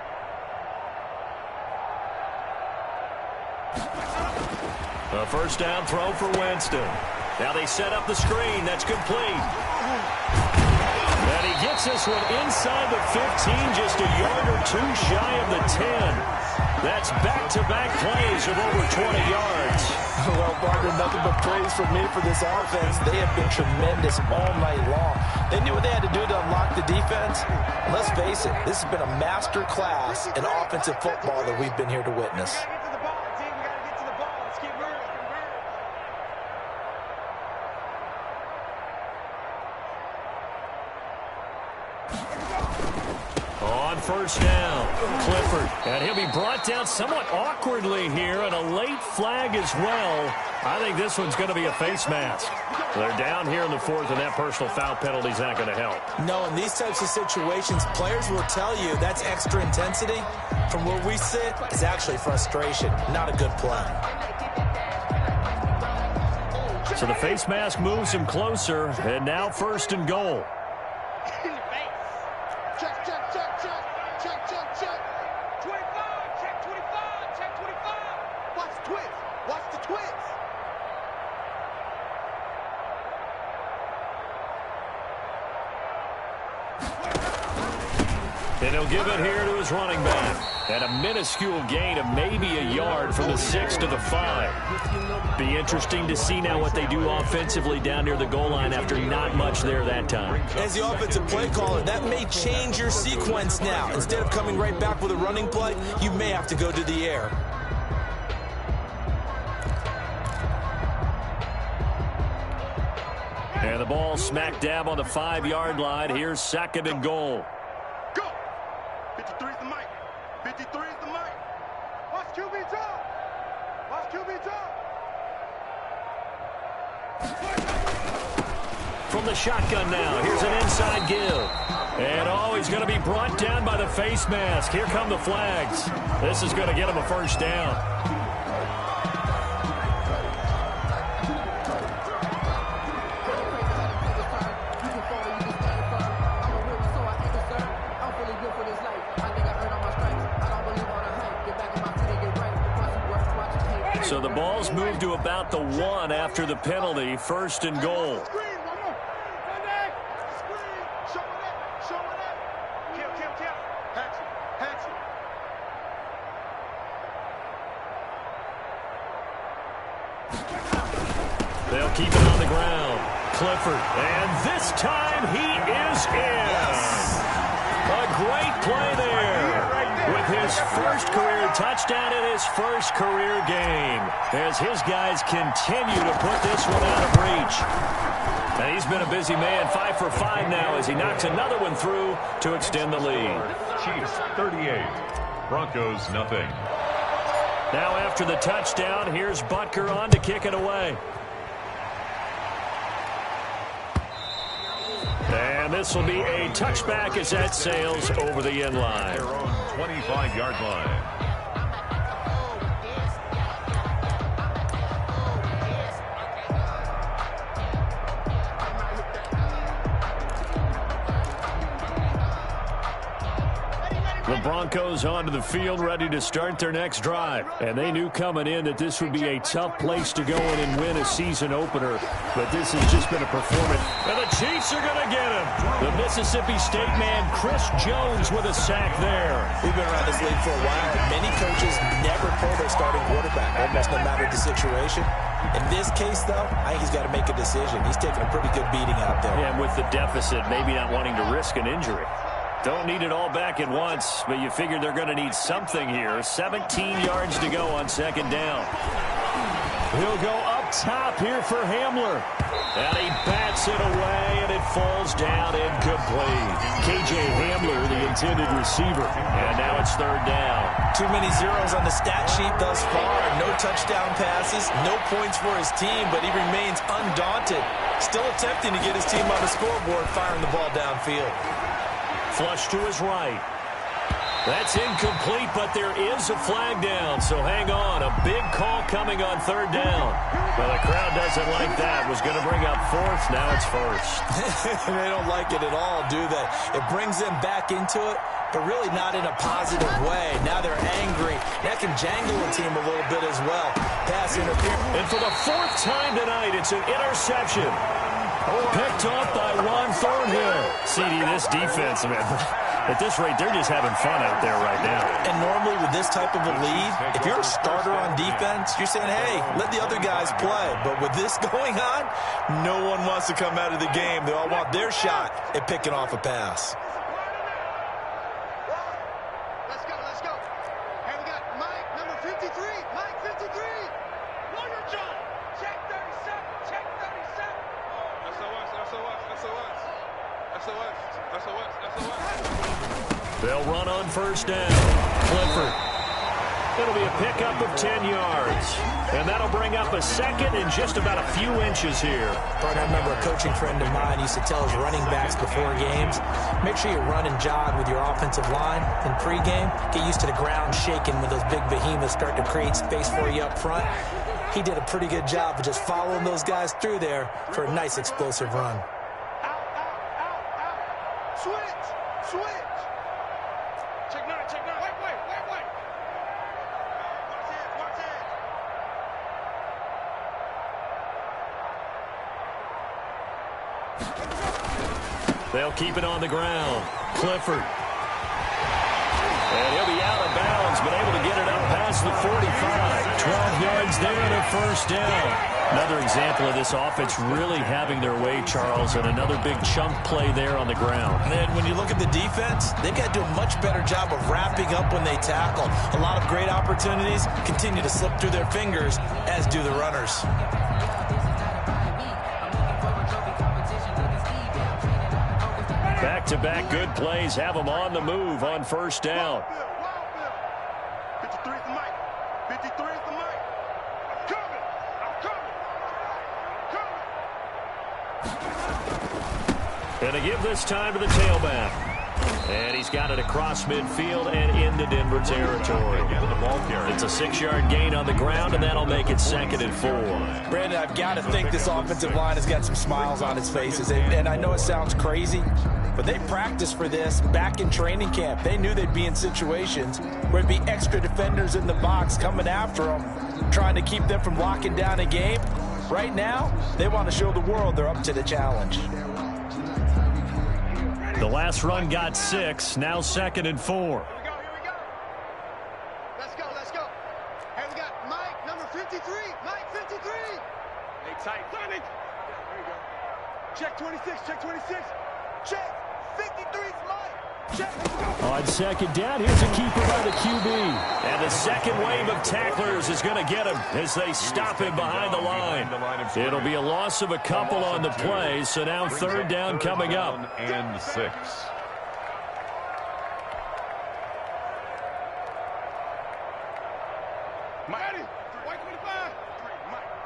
A first down throw for Winston. Now they set up the screen. That's complete. And he gets this one inside the 15, just a yard or two shy of the 10. That's back-to-back plays of over 20 yards. Well, Barker, nothing but praise from me for this offense. They have been tremendous all night long. They knew what they had to do to unlock the defense. And let's face it, this has been a master class in offensive football that we've been here to witness. On first down, Clifford. And he'll be brought down somewhat awkwardly here, and a late flag as well. I think this one's going to be a face mask. They're down here in the 4th, and that personal foul penalty is not going to help. No, in these types of situations, players will tell you that's extra intensity. From where we sit, it's actually frustration, not a good play. So the face mask moves him closer, and now 1st and goal. Check. 25, check 25. Watch the twist. And he'll give it here to his running back. And a minuscule gain of maybe a yard from the 6 to the 5. Be interesting to see now what they do offensively down near the goal line after not much there that time. As the offensive play caller, that may change your sequence now. Instead of coming right back with a running play, you may have to go to the air. And the ball smack dab on the 5-yard line. Here's 2nd and goal. 53 is the mic. 53 is the mic. Watch QB drop. From the shotgun now, here's an inside give. And he's going to be brought down by the face mask. Here come the flags. This is going to get him a first down. So the ball's moved to about the 1 after the penalty. 1st and goal. They'll keep it on the ground. Clifford. And this time he is in. A great play there. With his first career touchdown in his first career game. As his guys continue to put this one out of reach. And he's been a busy man. 5 for 5 now as he knocks another one through to extend the lead. Chiefs 38. Broncos nothing. Now after the touchdown, here's Butker on to kick it away. And this will be a touchback as that sails over the end line. Their own 25-yard line. The Broncos onto the field ready to start their next drive. And they knew coming in that this would be a tough place to go in and win a season opener. But this has just been a performance. And the Chiefs are going to get him. The Mississippi State man, Chris Jones, with a sack there. We've been around this league for a while. Many coaches never pull their starting quarterback, almost no matter the situation. In this case, though, I think he's got to make a decision. He's taking a pretty good beating out there. Yeah, and with the deficit, maybe not wanting to risk an injury. Don't need it all back at once, but you figure they're going to need something here. 17 yards to go on second down. He'll go up top here for Hamler. And he bats it away, and it falls down incomplete. K.J. Hamler, the intended receiver. And now it's third down. Too many zeros on the stat sheet thus far. No touchdown passes, no points for his team, but he remains undaunted. Still attempting to get his team on the scoreboard, firing the ball downfield. Flush to his right. That's incomplete, but there is a flag down, so hang on. A big call coming on third down. Well, the crowd doesn't like that. Was going to bring up fourth. Now it's first. They don't like it at all, do they? It brings them back into it, but really not in a positive way. Now they're angry. That can jangle a team a little bit as well. Pass interference. And for the fourth time tonight, it's an interception. Picked off by Ron Thornhill. CD, this defense, man, at this rate, they're just having fun out there right now. And normally with this type of a lead, if you're a starter on defense, you're saying, hey, let the other guys play. But with this going on, no one wants to come out of the game. They all want their shot at picking off a pass. Let's go. Hey, we got Mike, number 53. Mike, 53. Warrior John. Check 37. Check 37. SOS. They'll run on first down. Clifford. It'll be a pickup of 10 yards. And that'll bring up a second and just about a few inches here. Partner, I remember a coaching friend of mine used to tell his running backs before games, make sure you run and jog with your offensive line in pregame. Get used to the ground shaking when those big behemoths start to create space for you up front. He did a pretty good job of just following those guys through there for a nice explosive run. Out. Switch. Check 9. Wait. Watch it. They'll keep it on the ground. Clifford. And he'll be out of bounds, but able to get it up past the 45. 12 yards there and a first down. Another example of this offense really having their way, Charles, and another big chunk play there on the ground. And then when you look at the defense, they've got to do a much better job of wrapping up when they tackle. A lot of great opportunities continue to slip through their fingers, as do the runners. Back-to-back good plays have them on the move on first down. 53 is the mic. 53 is the mic. I'm coming. And to give this time to the tailback. And he's got it across midfield and into Denver territory. It's a 6-yard gain on the ground, and that'll make it 2nd and 4. Brandon, I've got to think this offensive line has got some smiles on its faces. And I know it sounds crazy, but they practiced for this back in training camp. They knew they'd be in situations where there'd be extra defenders in the box coming after them, trying to keep them from locking down a game. Right now, they want to show the world they're up to the challenge. The last run got 6, now 2nd and 4. Here we go. Let's go. Hey, we got Mike, number 53. Mike, 53. Hey, tight. Got it. There you go. Check 26. Check. 53's Mike. Check. On second down, here's a keeper by the QB. And the second wave of tacklers is going to get him as they stop him behind the line. It'll be a loss of a couple on the play, so now third down coming up. And 6. Mike. White 25.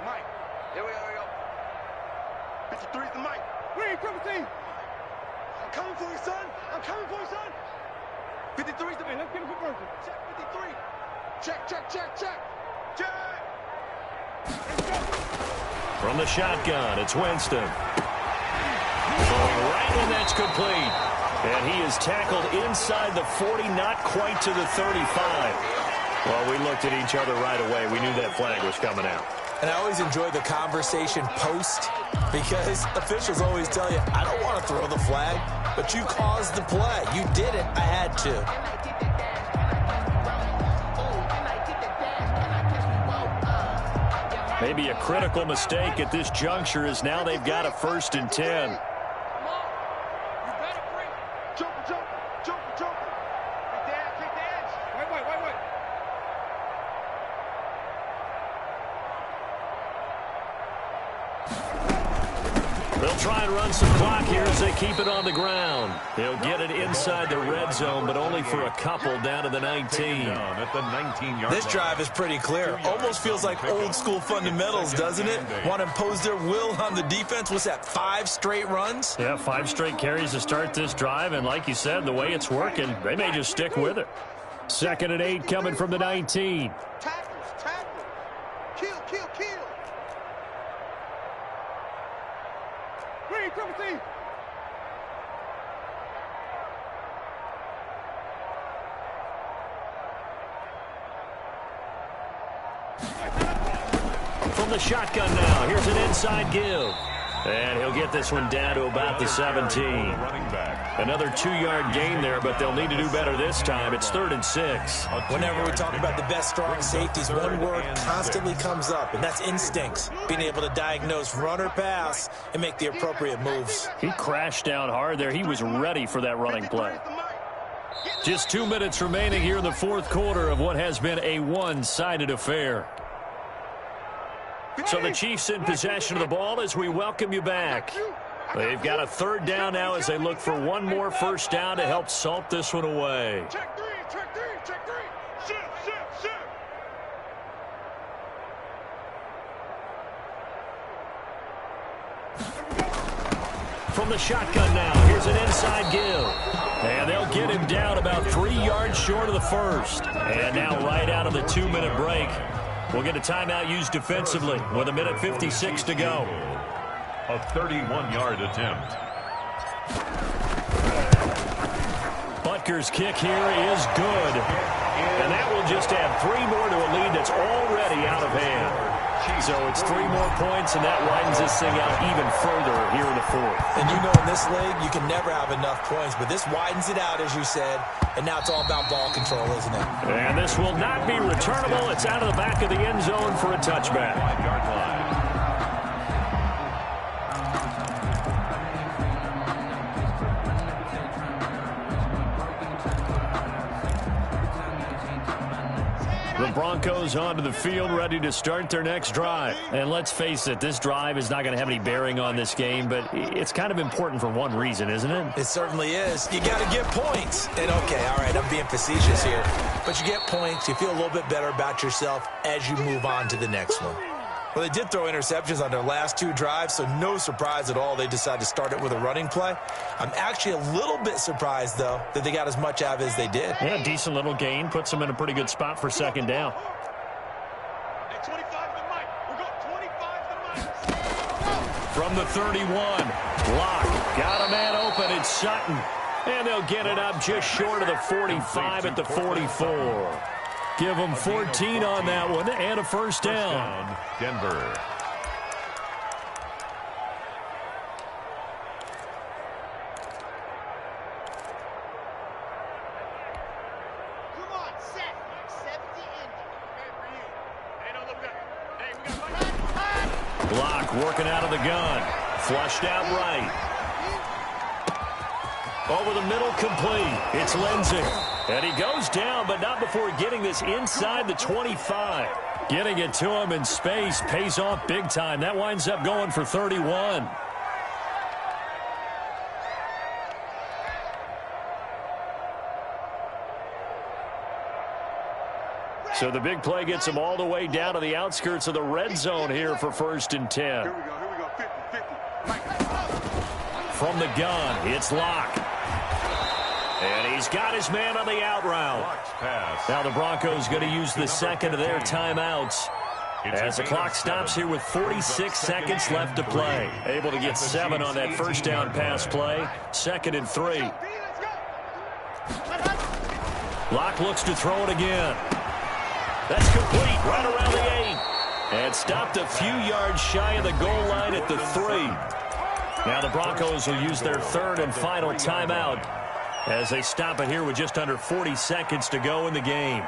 Mike. Here we go. 53's the Mike. Green, 17. I'm coming for you, son. 53's the man. Let's get him for Broncos. Check 53. Check. From the shotgun, it's Winston. Throwing right, and that's complete. And he is tackled inside the 40, not quite to the 35. Well, we looked at each other right away. We knew that flag was coming out. And I always enjoy the conversation post, because officials always tell you, I don't want to throw the flag, but you caused the play. You did it. I had to. Maybe a critical mistake at this juncture as now they've got a 1st and 10. They'll try and run some clock here as they keep it on the ground. They'll get it inside the red zone, but only for a couple down to the 19. At the 19-yard This drive is pretty clear. Almost feels like old school fundamentals, doesn't it? Want to impose their will on the defense. What's that, 5 straight runs? Yeah, 5 straight carries to start this drive, and like you said, the way it's working, they may just stick with it. 2nd and 8 coming from the 19. Tackle. Kill. Green, triple team. From the shotgun now, here's an inside give. And he'll get this one down to about the 17. Another 2-yard gain there, but they'll need to do better this time. It's 3rd and 6. Whenever we talk about the best strong safeties, one word constantly comes up, and that's instincts. Being able to diagnose run or pass and make the appropriate moves. He crashed down hard there. He was ready for that running play. Just 2 minutes remaining here in the 4th quarter of what has been a one-sided affair. So the Chiefs in possession of the ball as we welcome you back. They've got a 3rd down now as they look for one more 1st down to help salt this one away. Check three. Shoot. From the shotgun now, here's an inside give. And they'll get him down about 3 yards short of the 1st. And now right out of the 2-minute break, we'll get a timeout used defensively with 1:56 to go. A 31-yard attempt. Butker's kick here is good. And that will just add 3 more to a lead that's already out of hand. So it's 3 more points, and that widens this thing out even further here in the 4th. And you know in this league, you can never have enough points, but this widens it out, as you said, and now it's all about ball control, isn't it? And this will not be returnable. It's out of the back of the end zone for a touchback. 5-yard line. The Broncos onto the field, ready to start their next drive. And let's face it, this drive is not going to have any bearing on this game, but it's kind of important for one reason, isn't it? It certainly is. You got to get points. And okay, all right, I'm being facetious here, but you get points, you feel a little bit better about yourself as you move on to the next one. Well, they did throw interceptions on their last 2 drives, so no surprise at all they decided to start it with a running play. I'm actually a little bit surprised, though, that they got as much out of it as they did. Yeah, decent little gain. Puts them in a pretty good spot for 2nd down. Hey, 25 to Mike. We're going 25 to Mike. From the 31, Locke got a man open. It's Sutton. And they'll get it up just short of the 45 at the 44. Give them 14 on that one and a 1st down. Denver. Come on, set. Accept the ending. Okay, for you. Hey, don't look good. Hey, we got Block working out of the gun. Flushed out right. Over the middle, complete. It's Lindsay. And he goes down, but not before getting this inside the 25. Getting it to him in space pays off big time. That winds up going for 31. So the big play gets him all the way down to the outskirts of the red zone here for 1st and 10. Here we go, 50. From the gun, it's Locke. And he's got his man on the out route. Now the Broncos going to use the 2nd of their timeouts. As the clock stops here with 46 seconds left to play. Able to get 7 on that 1st down pass play. 2nd and 3. Locke looks to throw it again. That's complete right around the 8. And stopped a few yards shy of the goal line at the 3. Now the Broncos will use their 3rd and final timeout as they stop it here with just under 40 seconds to go in the game.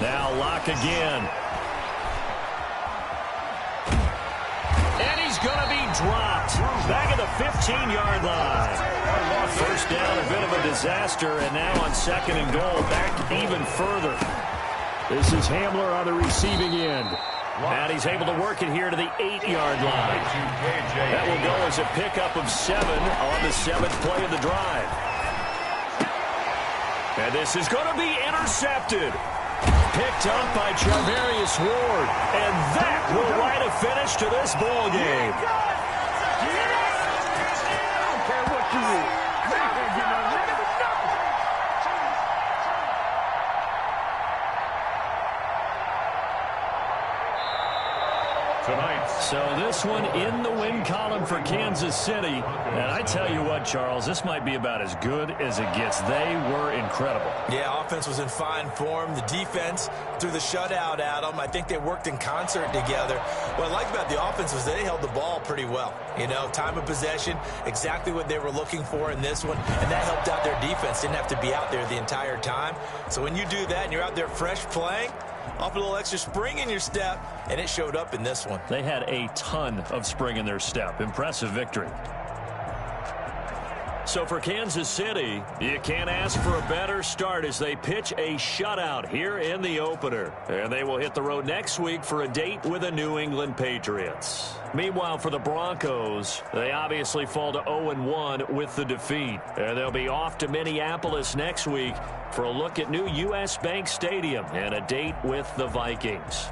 Now lock again. And he's going to be dropped. Back at the 15-yard line. First down, a bit of a disaster, and now on 2nd and goal, back even further. This is Hamler on the receiving end. And he's able to work it here to the 8-yard line. That will go as a pickup of 7 on the 7th play of the drive. And this is going to be intercepted. Picked up by Charvarius Ward. And that will write a finish to this ball game. I don't care what you do. Tonight. So this one in the win column for Kansas City. And I tell you what, Charles, this might be about as good as it gets. They were incredible. Yeah, offense was in fine form. The defense threw the shutout at them. I think they worked in concert together. What I like about the offense was they held the ball pretty well. You know, time of possession, exactly what they were looking for in this one. And that helped out their defense. Didn't have to be out there the entire time. So when you do that and you're out there fresh playing, off a little extra spring in your step, and it showed up in this one. They had a ton of spring in their step. Impressive victory. So for Kansas City, you can't ask for a better start as they pitch a shutout here in the opener. And they will hit the road next week for a date with the New England Patriots. Meanwhile, for the Broncos, they obviously fall to 0-1 with the defeat. And they'll be off to Minneapolis next week for a look at new U.S. Bank Stadium and a date with the Vikings.